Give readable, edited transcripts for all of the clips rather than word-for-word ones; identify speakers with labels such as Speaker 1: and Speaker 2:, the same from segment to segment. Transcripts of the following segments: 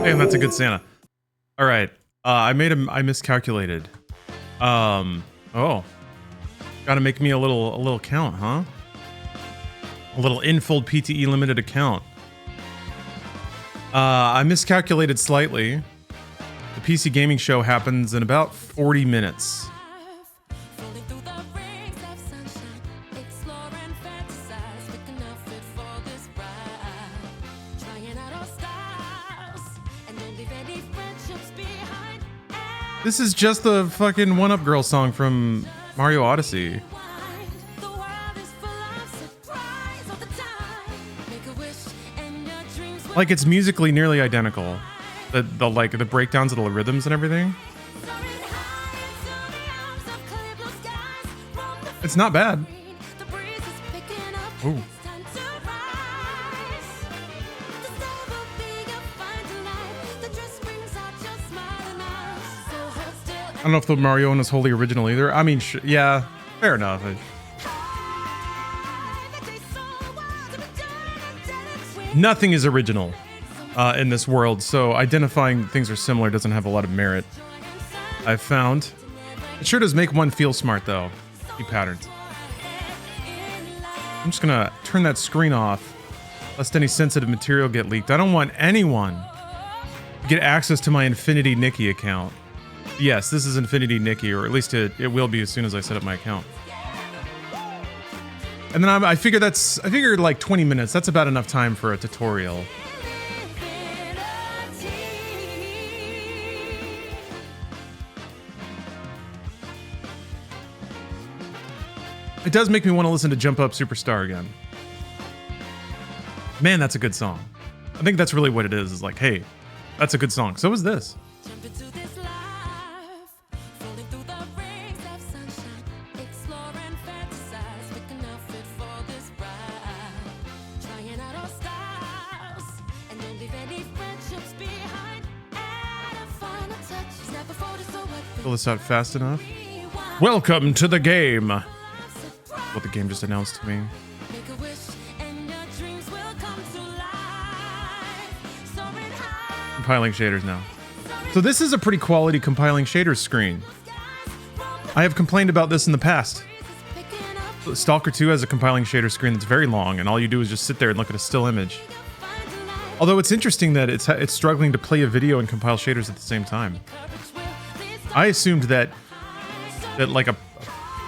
Speaker 1: Damn, that's a good Santa. All right. I miscalculated. Oh. Gotta make me a little count, huh? A little Infold PTE limited account. I miscalculated slightly. The PC gaming show happens in about 40 minutes. This is just the fucking One Up Girl song from Mario Odyssey. Like, it's musically nearly identical. The like the breakdowns of the rhythms and everything. It's not bad. Ooh. I don't know if the Mario one is wholly original either. I mean, yeah, fair enough. Nothing is original in this world, so identifying things are similar doesn't have a lot of merit, I've found. It sure does make one feel smart, though. See patterns. I'm just gonna turn that screen off, lest any sensitive material get leaked. I don't want anyone to get access to my Infinity Nikki account. Yes, this is Infinity Nikki, or at least it will be as soon as I set up my account. And then I figured like 20 minutes. That's about enough time for a tutorial. It does make me want to listen to Jump Up Superstar again. Man, that's a good song. I think that's really what it is like, hey, that's a good song. So is this. Fill this out fast enough. Welcome to the game. What the game just announced to me. Compiling shaders now. So this is a pretty quality compiling shaders screen. I have complained about this in the past. Stalker 2 has a compiling shader screen that's very long, and all you do is just sit there and look at a still image. Although it's interesting that it's struggling to play a video and compile shaders at the same time. I assumed that like a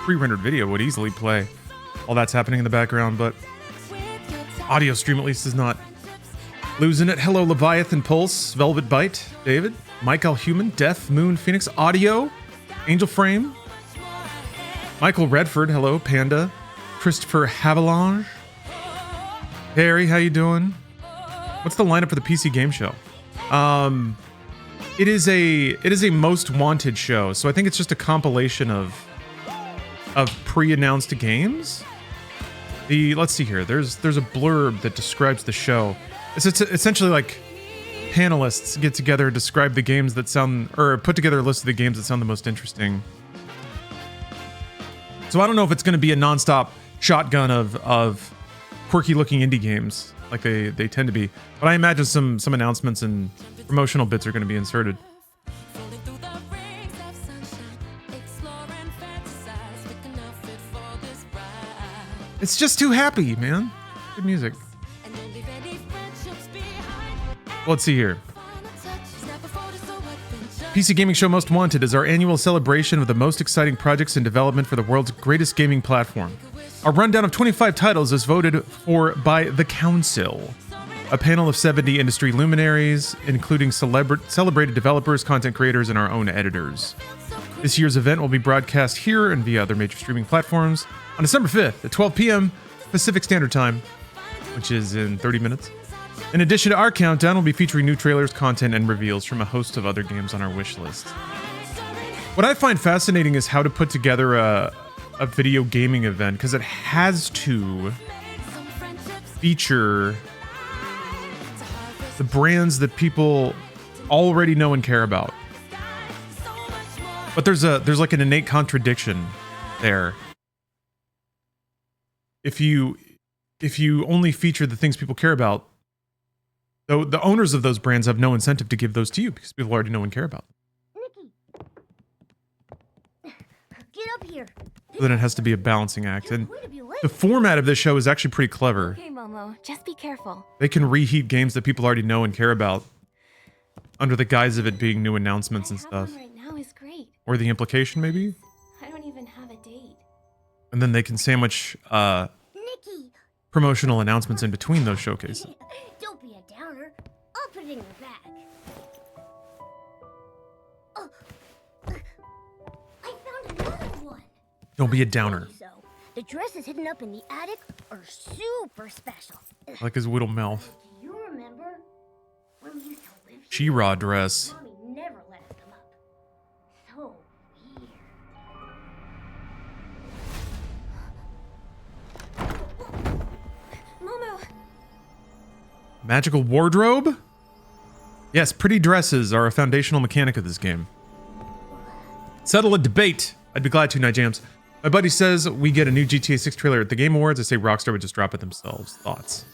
Speaker 1: pre-rendered video would easily play while that's happening in the background, but audio stream at least is not losing it. Hello, Leviathan Pulse, Velvet Bite, David, Michael Human, Death, Moon, Phoenix, Audio, Angel Frame, Michael Redford, hello, Panda, Christopher Havilange, Harry, how you doing? What's the lineup for the PC game show? It is a most wanted show, so I think it's just a compilation of pre-announced games. Let's see here. There's a blurb that describes the show. It's essentially like panelists get together, describe the games that sound, or put together a list of the games that sound the most interesting. So I don't know if it's going to be a nonstop shotgun of quirky looking indie games like they tend to be, but I imagine some announcements and promotional bits are going to be inserted. It's just too happy, man. Good music. Let's see here. PC Gaming Show Most Wanted is our annual celebration of the most exciting projects in development for the world's greatest gaming platform. Our rundown of 25 titles is voted for by The Council, a panel of 70 industry luminaries, including celebrated developers, content creators, and our own editors. This year's event will be broadcast here and via other major streaming platforms on December 5th at 12 p.m. Pacific Standard Time, which is in 30 minutes. In addition to our countdown, we'll be featuring new trailers, content, and reveals from a host of other games on our wish list. What I find fascinating is how to put together a video gaming event, because it has to feature the brands that people already know and care about. But there's like an innate contradiction there. If you only feature the things people care about, Though the owners of those brands have no incentive to give those to you because people already know and care about them.
Speaker 2: Nikki, get up here.
Speaker 1: So then it has to be a balancing act. And the format of this show is actually pretty clever.
Speaker 3: Okay, Momo, just be careful.
Speaker 1: They can reheat games that people already know and care about under the guise of it being new announcements and stuff.
Speaker 3: Right now is great.
Speaker 1: Or the implication, maybe?
Speaker 3: I don't even have a date.
Speaker 1: And then they can sandwich
Speaker 2: Nikki,
Speaker 1: promotional announcements in between those showcases.
Speaker 2: don't be a downer. I'll put it in your bag. Oh, I found another one.
Speaker 1: Don't be a downer.
Speaker 2: So, the dresses hidden up in the attic are super special.
Speaker 1: Like his whittle mouth.
Speaker 2: Do you remember when we used to live here?
Speaker 1: She-Ra dress.
Speaker 2: Mommy never let us come up. So weird.
Speaker 3: Momo!
Speaker 1: Magical wardrobe? Yes, pretty dresses are a foundational mechanic of this game. Settle a debate. I'd be glad to, Night Jams. My buddy says we get a new GTA 6 trailer at the Game Awards. I say Rockstar would just drop it themselves. Thoughts?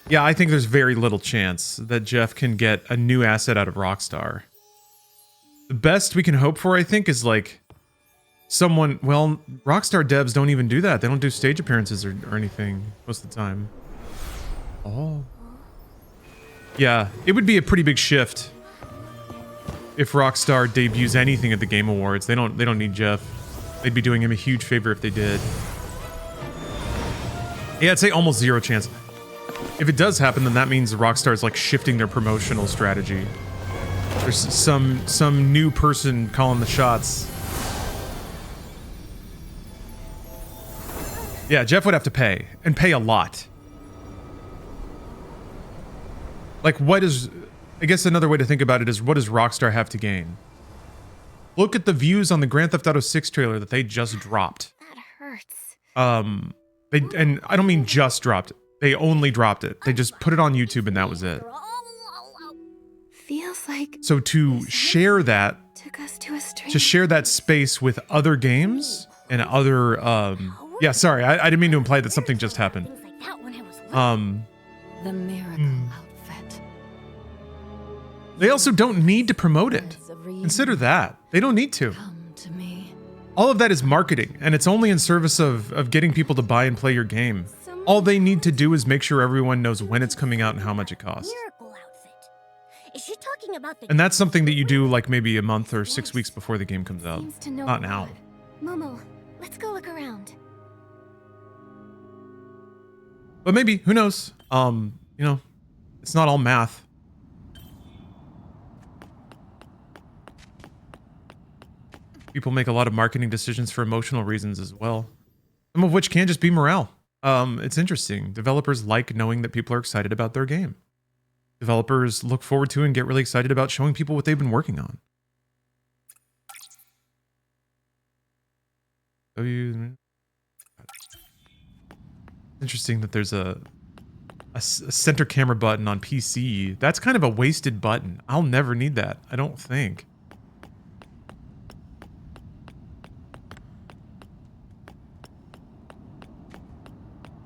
Speaker 1: Yeah, I think there's very little chance that Jeff can get a new asset out of Rockstar. The best we can hope for, I think, is like someone... Well, Rockstar devs don't even do that. They don't do stage appearances or anything most of the time. Oh. Yeah, it would be a pretty big shift if Rockstar debuts anything at the Game Awards. They don't need Jeff. They'd be doing him a huge favor if they did. Yeah, I'd say almost zero chance. If it does happen, then that means Rockstar's like shifting their promotional strategy. There's some new person calling the shots. Yeah, Jeff would have to pay, and pay a lot. Like, what is... I guess another way to think about it is, what does Rockstar have to gain? Look at the views on the Grand Theft Auto 6 trailer that they just dropped.
Speaker 3: That hurts.
Speaker 1: And I don't mean just dropped. They only dropped it. They just put it on YouTube and that was it.
Speaker 3: Feels like
Speaker 1: So to share that,
Speaker 3: took us to a strange...
Speaker 1: to share that space with other games and other, yeah, sorry, I didn't mean to imply that something just happened.
Speaker 2: Things like that when I was little.
Speaker 3: The miracle outfit.
Speaker 1: They also don't need to promote it. Consider that. They don't need to.
Speaker 3: Come to me.
Speaker 1: All of that is marketing, and it's only in service of getting people to buy and play your game. All they need to do is make sure everyone knows when it's coming out and how much it costs.
Speaker 2: Miracle outfit. Is she talking about the...
Speaker 1: And that's something that you do like maybe a month or 6 weeks before the game comes out.
Speaker 3: Seems to know
Speaker 1: Not
Speaker 3: a
Speaker 1: now.
Speaker 3: lot. Momo, let's go look around.
Speaker 1: But maybe, who knows? You know, it's not all math. People make a lot of marketing decisions for emotional reasons as well. Some of which can just be morale. It's interesting. Developers like knowing that people are excited about their game. Developers look forward to and get really excited about showing people what they've been working on. Interesting that there's a center camera button on PC. That's kind of a wasted button. I'll never need that, I don't think.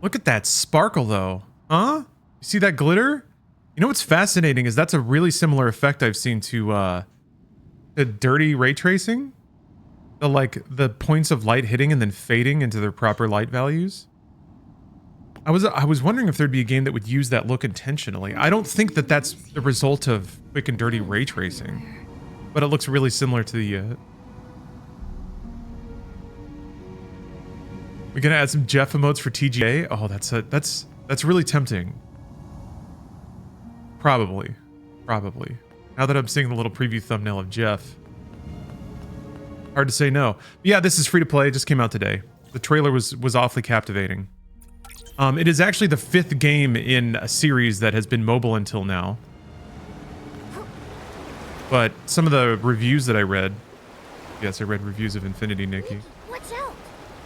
Speaker 1: Look at that sparkle, though. Huh? You see that glitter? You know what's fascinating is that's a really similar effect I've seen to dirty ray tracing. The points of light hitting and then fading into their proper light values. I was wondering if there'd be a game that would use that look intentionally. I don't think that that's the result of quick and dirty ray tracing, but it looks really similar to the. We're gonna add some Jeff emotes for TGA. Oh, that's really tempting. Probably. Now that I'm seeing the little preview thumbnail of Jeff, hard to say no. But yeah, this is free to play. It just came out today. The trailer was awfully captivating. It is actually the 5th game in a series that has been mobile until now. But some of the reviews that I read, yes, I read reviews of Infinity, Nikki.
Speaker 2: Watch out!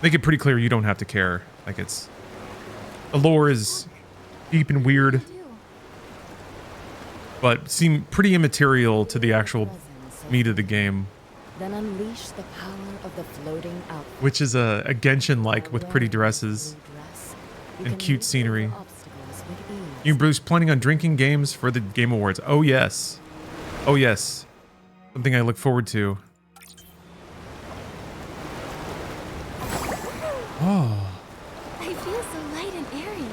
Speaker 1: Make it pretty clear you don't have to care. Like the lore is deep and weird, but seem pretty immaterial to the actual meat of the game.
Speaker 4: Then unleash the power of the floating outfit.
Speaker 1: Which is a Genshin-like with pretty dresses and cute scenery.
Speaker 4: with ease.
Speaker 1: You Bruce planning on drinking games for the Game Awards. Oh yes. Oh yes. Something I look forward to. Oh.
Speaker 3: I feel so light and airy.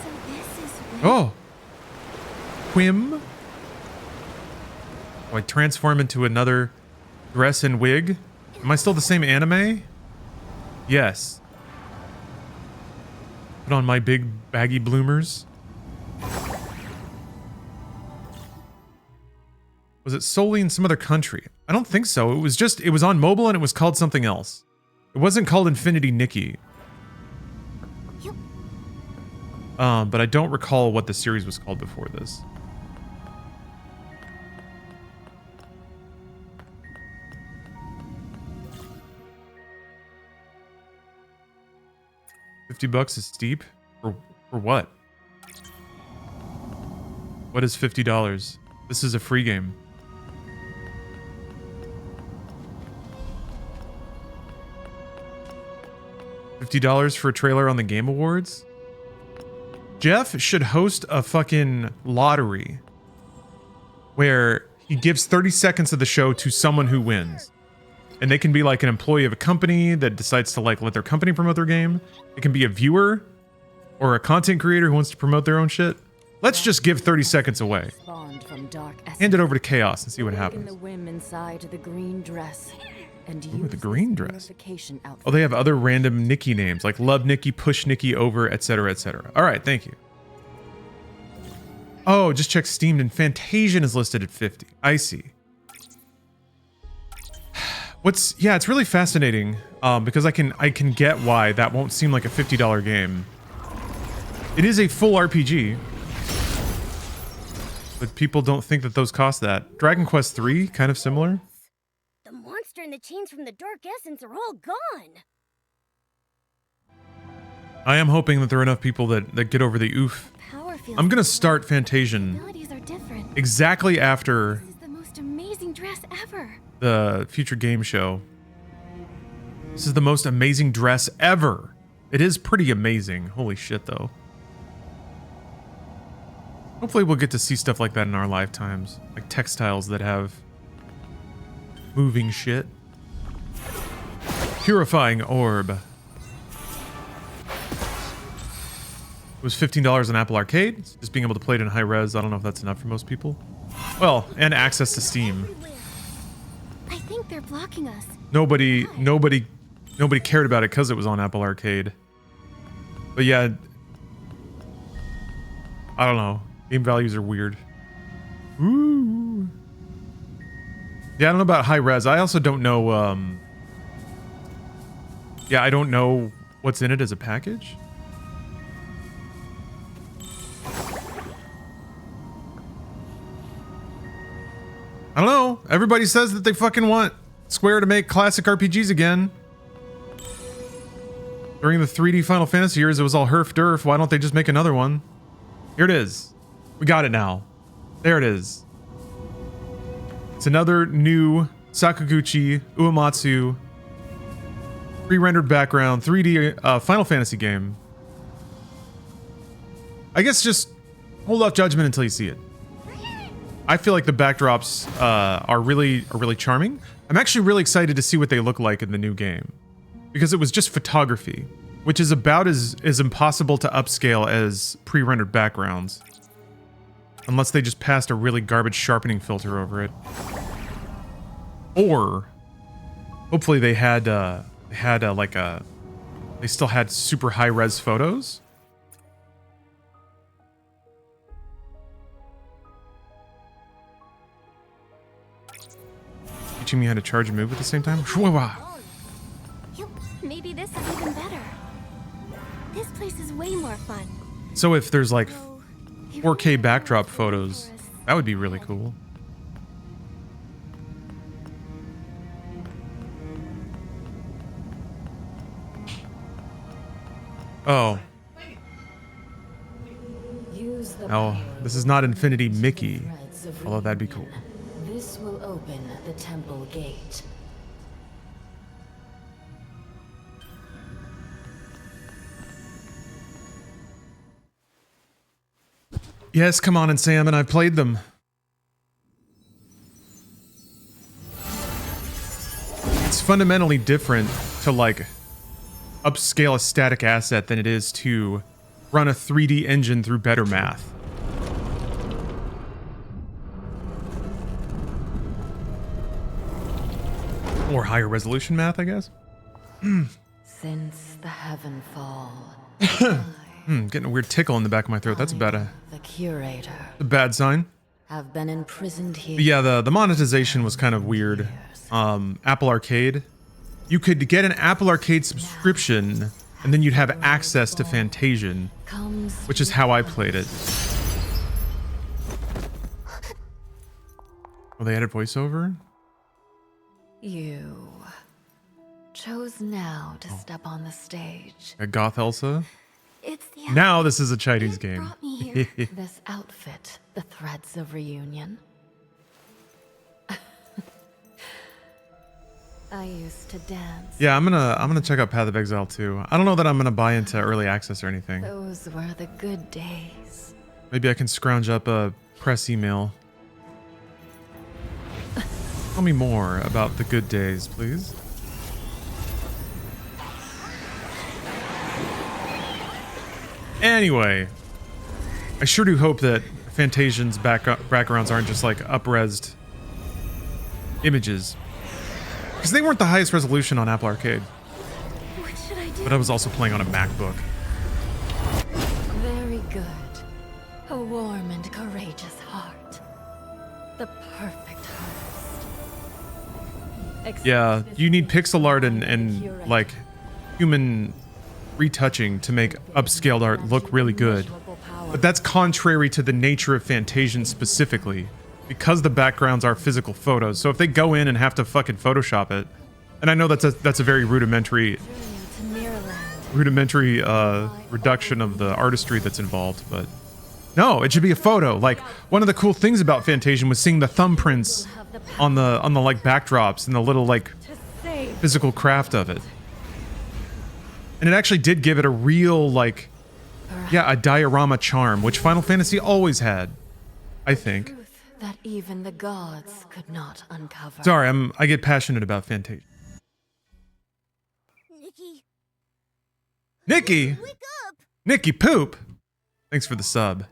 Speaker 3: So this is when...
Speaker 1: Oh. Whim. Oh, I transform into another dress and wig. Am I still the same anime? Yes. Put on my big baggy bloomers. Was it solely in some other country? I don't think so. It was on mobile and it was called something else. It wasn't called Infinity Nikki. But I don't recall what the series was called before this. $50 is steep? For what? What is $50? This is a free game. $50 for a trailer on the Game Awards? Jeff should host a fucking lottery where he gives 30 seconds of the show to someone who wins. And they can be like an employee of a company that decides to like let their company promote their game. It can be a viewer or a content creator who wants to promote their own shit. Let's just give 30 seconds away.
Speaker 4: Spawned from dark
Speaker 1: Hand it over to Chaos and see what
Speaker 4: Awaken
Speaker 1: happens.
Speaker 4: the whim inside the green dress. And
Speaker 1: Ooh,
Speaker 4: use
Speaker 1: the green
Speaker 4: this
Speaker 1: dress.
Speaker 4: unification outfit.
Speaker 1: Oh, they have other random Nikki names like Love Nikki, Push Nikki, Over, etc., etc. All right, thank you. Oh, just check Steam and Fantasian is listed at 50. I see. Yeah, it's really fascinating because I can get why that won't seem like a $50 game. It is a full RPG, but people don't think that those cost that. Dragon Quest III, kind of similar.
Speaker 2: The monster and the chains from the Dark Essence are all gone.
Speaker 1: I am hoping that there are enough people that get over the oof.
Speaker 3: Power feels
Speaker 1: I'm gonna start Fantasian
Speaker 3: abilities are different.
Speaker 1: exactly after
Speaker 3: This is the most amazing dress ever.
Speaker 1: the future game show. This is the most amazing dress ever. It is pretty amazing. Holy shit, though. Hopefully we'll get to see stuff like that in our lifetimes. Like textiles that have moving shit. Purifying Orb. It was $15 on Apple Arcade. Just being able to play it in high res, I don't know if that's enough for most people. Well, and access to Steam.
Speaker 3: I think they're blocking us.
Speaker 1: Nobody cared about it because it was on Apple Arcade. But yeah, I don't know. Game values are weird. Ooh. Yeah, I don't know about high res. I also don't know. Yeah, I don't know what's in it as a package. I don't know. Everybody says that they fucking want Square to make classic RPGs again. During the 3D Final Fantasy years, it was all herf derf. Why don't they just make another one? Here it is. We got it now. There it is. It's another new Sakaguchi Uematsu pre-rendered background 3D Final Fantasy game. I guess just hold off judgment until you see it. I feel like the backdrops are really charming. I'm actually really excited to see what they look like in the new game, because it was just photography, which is about as impossible to upscale as pre-rendered backgrounds, unless they just passed a really garbage sharpening filter over it, or hopefully they still had super high res photos. Teaching me how to charge and move at the same time.
Speaker 3: Maybe this is even better. This place is way more fun.
Speaker 1: So if there's like
Speaker 3: Oh, you
Speaker 1: 4K
Speaker 3: really
Speaker 1: backdrop
Speaker 3: are
Speaker 1: photos,
Speaker 3: dangerous.
Speaker 1: that would be really cool. Oh,
Speaker 4: Use the
Speaker 1: oh,
Speaker 4: power
Speaker 1: this is not Infinity
Speaker 4: of
Speaker 1: Mickey,
Speaker 4: threads of
Speaker 1: although that'd be
Speaker 4: reunion.
Speaker 1: cool.
Speaker 4: This will open the temple gate.
Speaker 1: Yes, come on and Sam, and I've played them. It's fundamentally different to like upscale a static asset than it is to run a 3D engine through better math. Or higher resolution math, I guess.
Speaker 4: Since the heaven fall,
Speaker 1: Getting a weird tickle in the back of my throat. That's about
Speaker 4: the Curator,
Speaker 1: a bad sign.
Speaker 4: have been imprisoned here.
Speaker 1: But yeah, the monetization was kind of weird. Apple Arcade. You could get an Apple Arcade subscription, and then you'd have access to Fantasian, which is how I played it. Oh, they added voiceover?
Speaker 4: You chose now to step on the stage.
Speaker 1: A Goth Elsa?
Speaker 3: It's the
Speaker 1: Now this is a Chinese
Speaker 3: outfit
Speaker 1: game.
Speaker 3: brought me here.
Speaker 4: This outfit, the threads of reunion. I used to dance.
Speaker 1: Yeah, I'm gonna check out Path of Exile too. I don't know that I'm gonna buy into early access or anything.
Speaker 4: Those were the good days.
Speaker 1: Maybe I can scrounge up a press email. Tell me more about the good days, please. Anyway, I sure do hope that Fantasian's backgrounds aren't just like up-resed images. Because they weren't the highest resolution on Apple Arcade.
Speaker 3: What should I do?
Speaker 1: But I was also playing on a MacBook.
Speaker 4: Very good. A warm and courageous heart. The perfect harvest.
Speaker 1: Yeah, you need pixel art and like human retouching to make upscaled art look really good. But that's contrary to the nature of Fantasian specifically, because the backgrounds are physical photos. So if they go in and have to fucking Photoshop it, and I know that's a very rudimentary reduction of the artistry that's involved, but no, it should be a photo. Like one of the cool things about Fantasian was seeing the thumbprints on the like backdrops and the little like physical craft of it. And it actually did give it a real like, yeah, a diorama charm, which Final Fantasy always had, I think.
Speaker 4: Truth that even the gods could not uncover.
Speaker 1: Sorry, I get passionate about Fantasian. Nikki!
Speaker 2: Wake up!
Speaker 1: Nikki Poop! Thanks for the sub.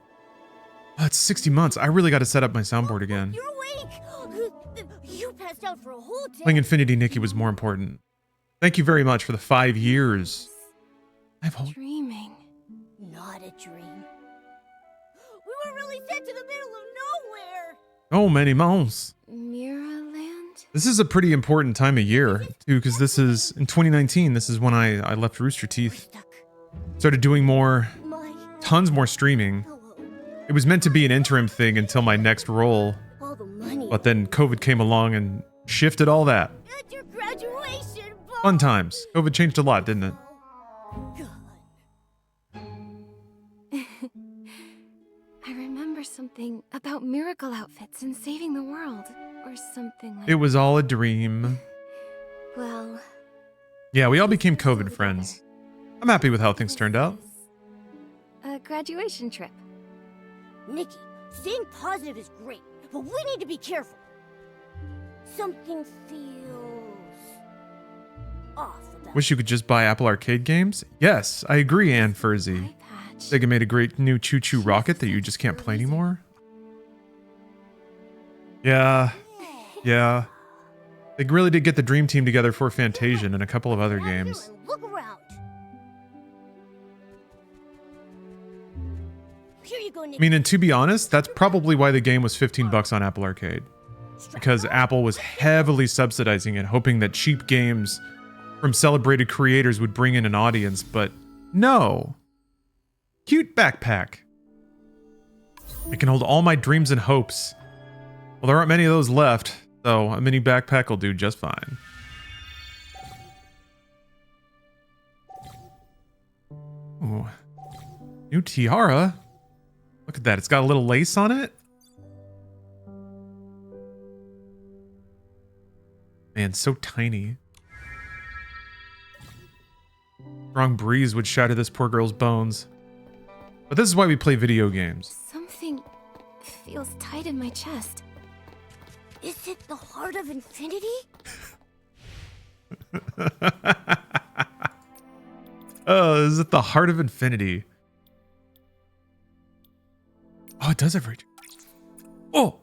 Speaker 1: Oh, it's 60 months. I really got to set up my soundboard again.
Speaker 2: You're awake! You passed out for a whole day.
Speaker 1: Playing Infinity Nikki was more important. Thank you very much for the 5 years.
Speaker 3: Dreaming.
Speaker 2: Not a dream. We were really sent to the middle of nowhere.
Speaker 1: Oh, many months.
Speaker 3: Miraland?
Speaker 1: This is a pretty important time of year, too, because this is, in 2019, this is when I left Rooster Teeth. Started doing tons more streaming. It was meant to be an interim thing until my next role,
Speaker 2: All the money.
Speaker 1: but then COVID came along and shifted all that.
Speaker 2: At your graduation ball.
Speaker 1: Fun times. COVID changed a lot, didn't it?
Speaker 3: I remember something about miracle outfits and saving the world, or something like
Speaker 1: It was all a dream.
Speaker 3: Well,
Speaker 1: Yeah, we all became COVID friends. I'm happy with how things turned out.
Speaker 3: a graduation trip.
Speaker 2: Nikki, staying positive is great, but we need to be careful. Something feels off about
Speaker 1: Wish you could just buy Apple Arcade games? Yes, I agree, Ann Furzy.
Speaker 3: Eye patch.
Speaker 1: Sega made a great new Choo Choo Rocket that you just can't play anymore. Yeah. They really did get the dream team together for Fantasian and a couple of other games.
Speaker 2: Look around. Here you go, Nikki.
Speaker 1: I mean, and to be honest, that's probably why the game was $15 on Apple Arcade. Because Apple was heavily subsidizing it, hoping that cheap games from celebrated creators would bring in an audience, but no. Cute backpack. It can hold all my dreams and hopes. Well, there aren't many of those left, so a mini backpack will do just fine. Ooh. New tiara? Look at that, it's got a little lace on it? Man, so tiny. Strong breeze would shatter this poor girl's bones. But this is why we play video games.
Speaker 3: Something feels tight in my chest.
Speaker 2: Is it the heart of infinity?
Speaker 1: Oh, is it the heart of infinity? Oh, it does have rage. Oh!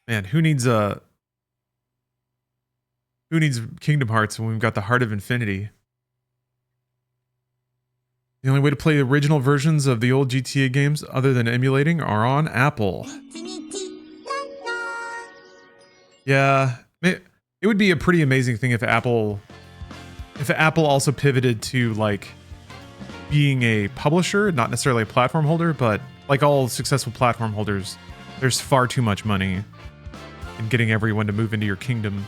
Speaker 1: Man, who needs Kingdom Hearts when we've got the heart of infinity? The only way to play original versions of the old GTA games other than emulating are on Apple. Yeah, it would be a pretty amazing thing if Apple also pivoted to like being a publisher, not necessarily a platform holder, but like all successful platform holders, there's far too much money in getting everyone to move into your kingdom.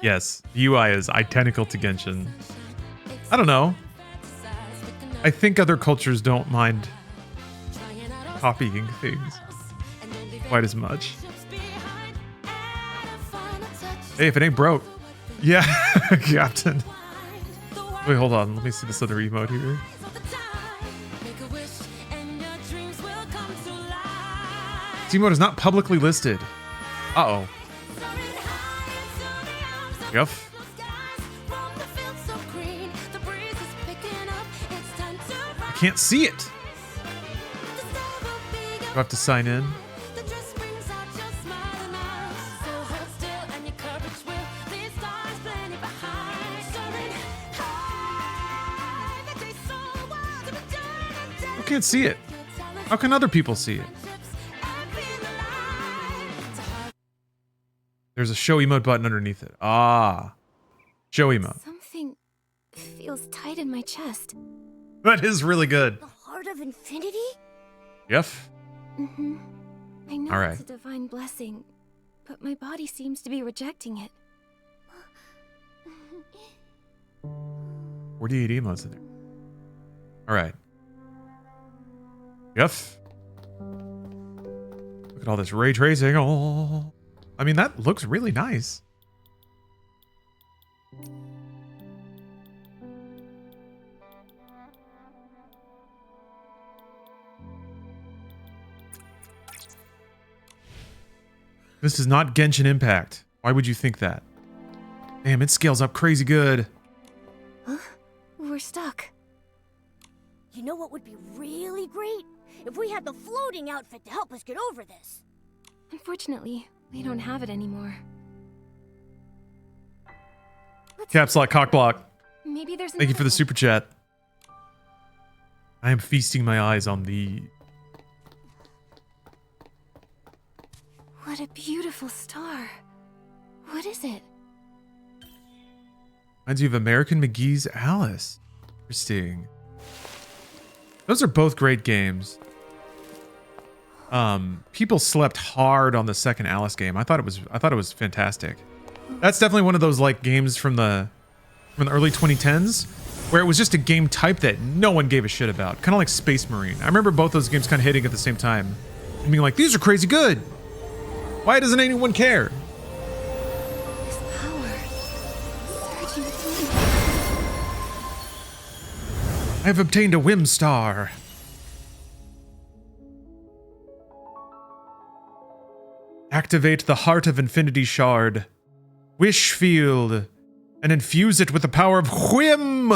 Speaker 1: Yes, the UI is identical to Genshin. I don't know. I think other cultures don't mind copying things quite as much. Hey, if it ain't broke. Yeah, Captain. Wait, hold on. Let me see this other emote here. This emote is not publicly listed. Uh-oh. Yuff. I can't see it. Do I have to sign in? I can't see it. How can other people see it? There's a show emote button underneath it. Ah. Show emote.
Speaker 3: Something feels tight in my chest.
Speaker 1: That is really good.
Speaker 2: The heart of infinity?
Speaker 1: Yuff.
Speaker 3: Mm-hmm. I know
Speaker 1: All right.
Speaker 3: it's a divine blessing, but my body seems to be rejecting it.
Speaker 1: 48 emotes in there. All right. Yuff. Look at all this ray tracing. Oh. I mean, that looks really nice. This is not Genshin Impact. Why would you think that? Damn, it scales up crazy good.
Speaker 3: Huh? We're stuck.
Speaker 2: You know what would be really great? If we had the floating outfit to help us get over this.
Speaker 3: Unfortunately, we don't have it anymore.
Speaker 1: Caps lock, cock block.
Speaker 3: Maybe there's
Speaker 1: Thank you for the
Speaker 3: another
Speaker 1: super chat. I am feasting my eyes on the...
Speaker 3: one. What a beautiful star. What is it?
Speaker 1: Reminds you of American McGee's Alice. Interesting. Those are both great games. People slept hard on the second Alice game. I thought it was fantastic. That's definitely one of those like games from the early 2010s where it was just a game type that no one gave a shit about. Kind of like Space Marine. I remember both those games kind of hitting at the same time and being like, these are crazy good. Why doesn't anyone care?
Speaker 3: This power surging through me.
Speaker 1: I have obtained a Whimstar. Activate the Heart of Infinity Shard. Wish Field. And infuse it with the power of Whim!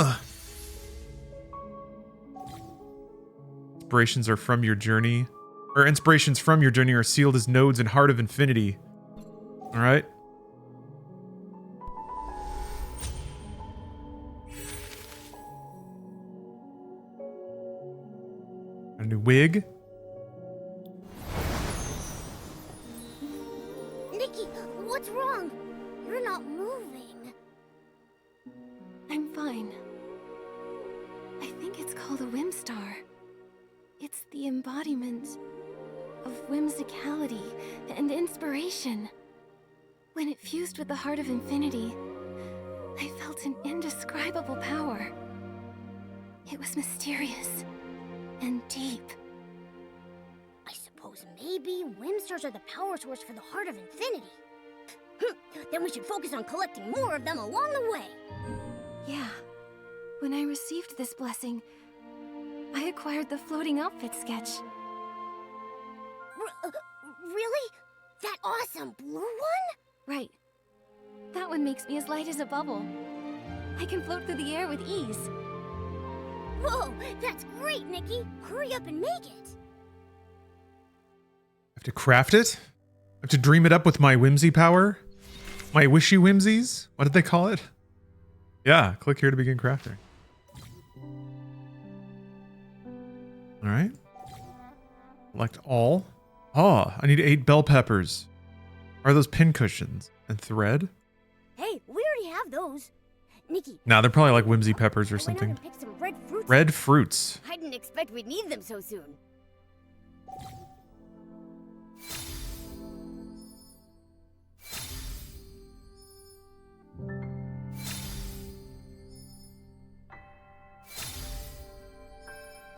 Speaker 1: Inspirations from your journey are sealed as nodes in Heart of Infinity. Alright. A new wig.
Speaker 2: Nikki, what's wrong? You're not moving.
Speaker 3: I'm fine. I think it's called a Whimstar. It's the embodiment of whimsicality and inspiration. When it fused with the Heart of Infinity, I felt an indescribable power. It was mysterious and deep.
Speaker 2: I suppose maybe Whimstars are the power source for the Heart of Infinity. Then we should focus on collecting more of them along the way.
Speaker 3: Yeah. When I received this blessing, I acquired the floating outfit sketch.
Speaker 2: Really? That awesome blue one?
Speaker 3: Right. That one makes me as light as a bubble. I can float through the air with ease.
Speaker 2: Whoa, that's great, Nikki. Hurry up and make it.
Speaker 1: I have to craft it? I have to dream it up with my whimsy power? My wishy whimsies? What did they call it? Yeah, click here to begin crafting. All right. Select all. Oh, I need 8 bell peppers. Are those pin cushions? And thread?
Speaker 2: Hey, we already have those. Nikki.
Speaker 1: Nah, they're probably like whimsy peppers or
Speaker 2: I went out
Speaker 1: something.
Speaker 2: and picked some red fruits.
Speaker 1: Red fruits.
Speaker 2: I didn't expect we'd need them so soon.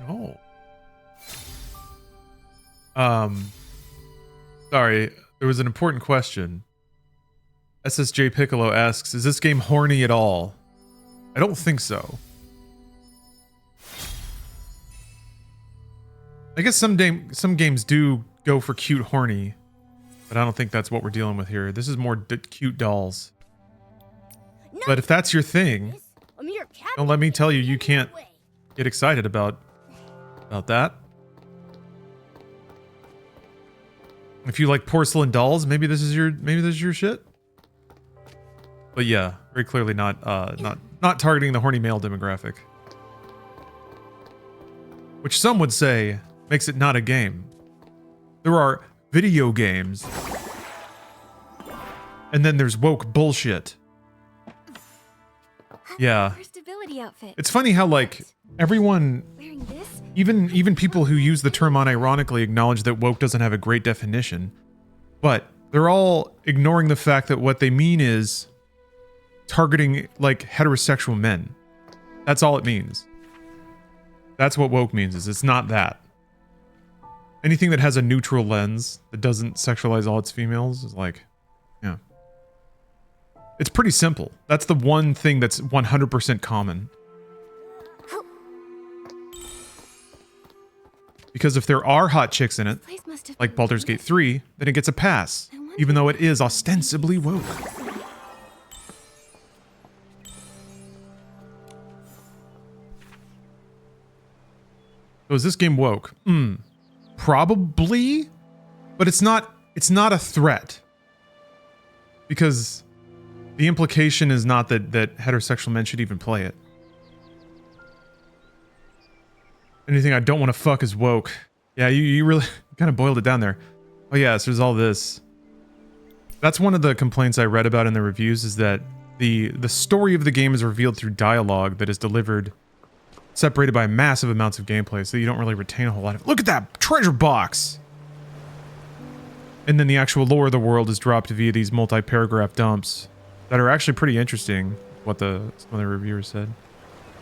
Speaker 1: Oh. Sorry, there was an important question. SSJ Piccolo asks, is this game horny at all? I don't think so. I guess some games do go for cute horny, but I don't think that's what we're dealing with here. This is more cute dolls.
Speaker 2: No,
Speaker 1: But if that's your thing,
Speaker 2: a mere cat
Speaker 1: don't let me tell you you can't
Speaker 2: way.
Speaker 1: get excited about that. If you like porcelain dolls, maybe this is your shit. But yeah, very clearly not targeting the horny male demographic. Which some would say makes it not a game. There are video games. And then there's woke bullshit. Yeah.
Speaker 3: First ability outfit.
Speaker 1: It's funny how like everyone,
Speaker 3: Wearing this?
Speaker 1: even people who use the term unironically acknowledge that woke doesn't have a great definition. But they're all ignoring the fact that what they mean is targeting like heterosexual men. That's all it means. That's what woke means, is it's not that. Anything that has a neutral lens that doesn't sexualize all its females is like, yeah. It's pretty simple. That's the one thing that's 100% common. Because if there are hot chicks in it,
Speaker 3: Place must have
Speaker 1: like
Speaker 3: been
Speaker 1: Baldur's Gate 3, then it gets a pass, even though it is ostensibly woke. So is this game woke? Probably, but it's not a threat. Because the implication is not that heterosexual men should even play it. Anything I don't want to fuck is woke. Yeah, you really kind of boiled it down there. Oh yeah, so there's all this. That's one of the complaints I read about in the reviews, is that the story of the game is revealed through dialogue that is delivered separated by massive amounts of gameplay, so you don't really retain a whole lot of... Look at that treasure box! And then the actual lore of the world is dropped via these multi-paragraph dumps that are actually pretty interesting, what some of the reviewers said.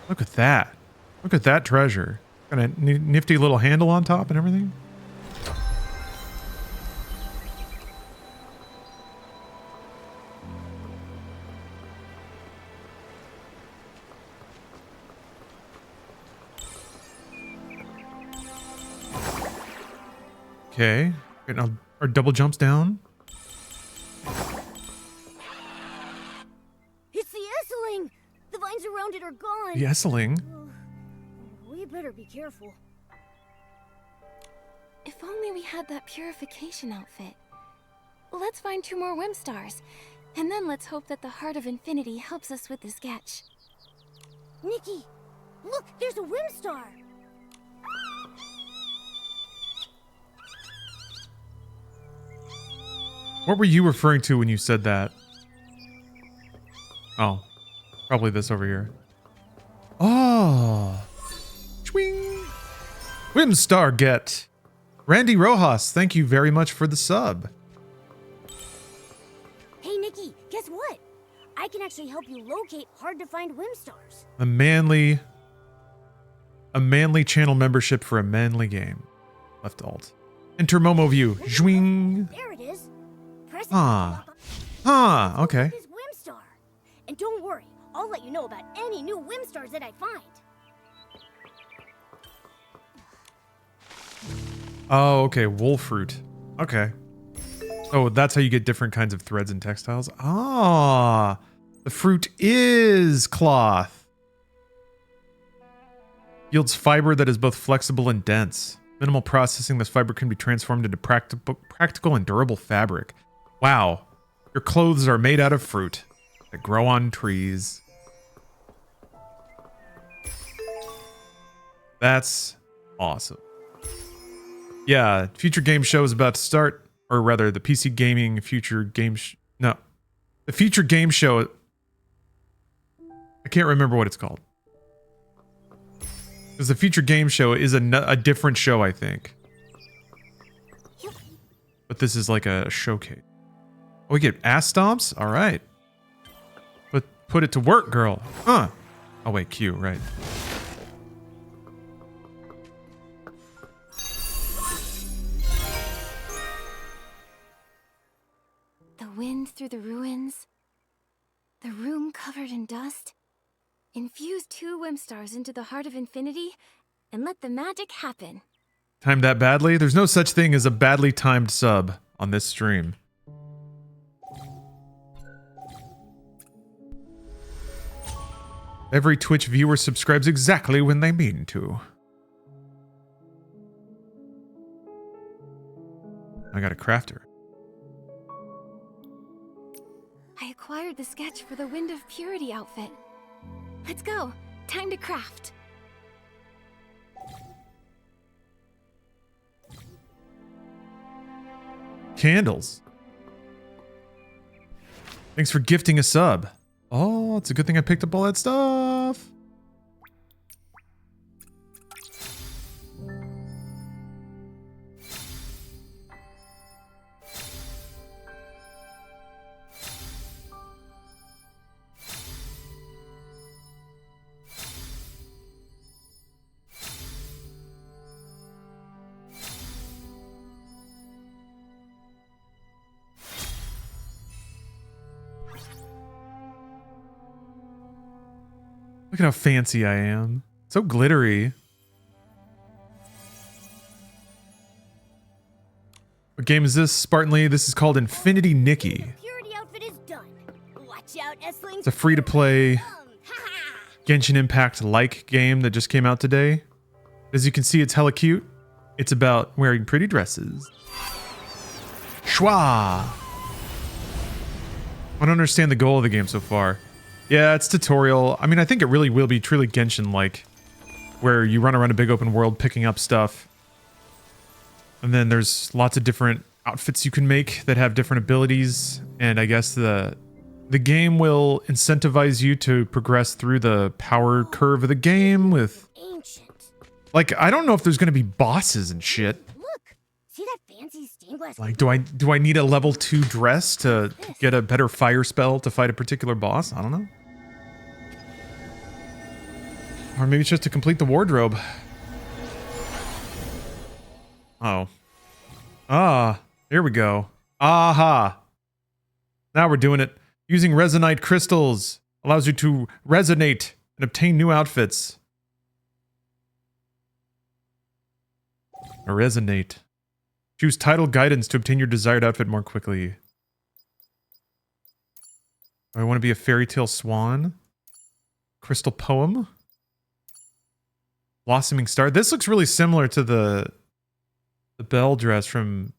Speaker 1: Look at that. Look at that treasure. Got a nifty little handle on top and everything. Okay. Now our double jumps down.
Speaker 2: It's the Esseling! The vines around it are gone.
Speaker 1: The Esseling.
Speaker 2: We better be careful.
Speaker 3: If only we had that purification outfit. Let's find 2 more Whimstars, and then let's hope that the Heart of Infinity helps us with the sketch.
Speaker 2: Nikki, look, there's a Whimstar.
Speaker 1: What were you referring to when you said that? Oh, probably this over here. Oh. Swing. Whimstar get. Randy Rojas, thank you very much for the sub.
Speaker 2: Hey, Nikki, guess what? I can actually help you locate hard-to-find Whimstars.
Speaker 1: A manly channel membership for a manly game. Left alt. Enter Momo view. Zwing.
Speaker 2: There it is. Press it.
Speaker 1: Ah. Ah, okay.
Speaker 2: This Whimstar. And don't worry, I'll let you know about any new Whimstars that I find.
Speaker 1: Oh, okay. Wool fruit. Okay. Oh, that's how you get different kinds of threads and textiles. Ah, the fruit is cloth. Yields fiber that is both flexible and dense. Minimal processing, this fiber can be transformed into practical and durable fabric. Wow. Your clothes are made out of fruit that grow on trees. That's awesome. Yeah, future game show is about to start. Or rather, the PC gaming future game... No. The future game show... I can't remember what it's called. Because the future game show is a different show, I think. But this is like a showcase. Oh, we get ass stomps? Alright. Put it to work, girl. Huh. Oh, wait, Q, right.
Speaker 3: The wind through the ruins. The room covered in dust. Infuse 2 Whimstars into the heart of infinity and let the magic happen.
Speaker 1: Timed that badly? There's no such thing as a badly timed sub on this stream. Every Twitch viewer subscribes exactly when they mean to. I got a crafter.
Speaker 3: I acquired the sketch for the Wind of Purity outfit. Let's go. Time to craft.
Speaker 1: Candles. Thanks for gifting a sub. Oh, it's a good thing I picked up all that stuff. Look at how fancy I am. So glittery. What game is this, Spartanly? This is called Infinity Nikki.
Speaker 2: Purity outfit is done. Watch out, S-Lings.
Speaker 1: It's a free-to-play Genshin Impact-like game that just came out today. As you can see, it's hella cute. It's about wearing pretty dresses. Schwa! I don't understand the goal of the game so far. Yeah, it's tutorial. I mean, I think it really will be truly Genshin-like, where you run around a big open world picking up stuff. And then there's lots of different outfits you can make that have different abilities. And I guess the game will incentivize you to progress through the power curve of the game with...
Speaker 2: Ancient.
Speaker 1: Like, I don't know if there's going to be bosses and shit.
Speaker 2: Look, see that fancy stained glass?
Speaker 1: Like, do I need a level 2 dress to get a better fire spell to fight a particular boss? I don't know. Or maybe it's just to complete the wardrobe. Oh. Ah, here we go. Aha. Now we're doing it. Using resonite crystals allows you to resonate and obtain new outfits. Resonate. Choose title guidance to obtain your desired outfit more quickly. I want to be a fairy tale swan. Crystal poem. Blossoming star. This looks really similar to the bell dress from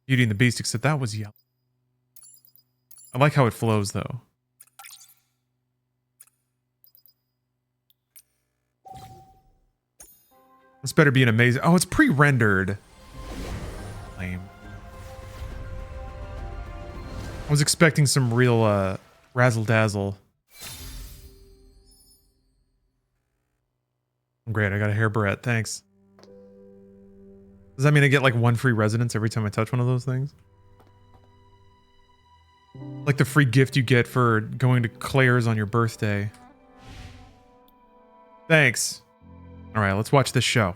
Speaker 1: Beauty and the Beast, except that was yellow. I like how it flows, though. This better be an amazing... Oh, it's pre-rendered. Lame. I was expecting some real razzle-dazzle. Great, I got a hair barrette. Thanks. Does that mean I get like 1 free residence every time I touch one of those things? Like the free gift you get for going to Claire's on your birthday. Thanks. All right, let's watch this show.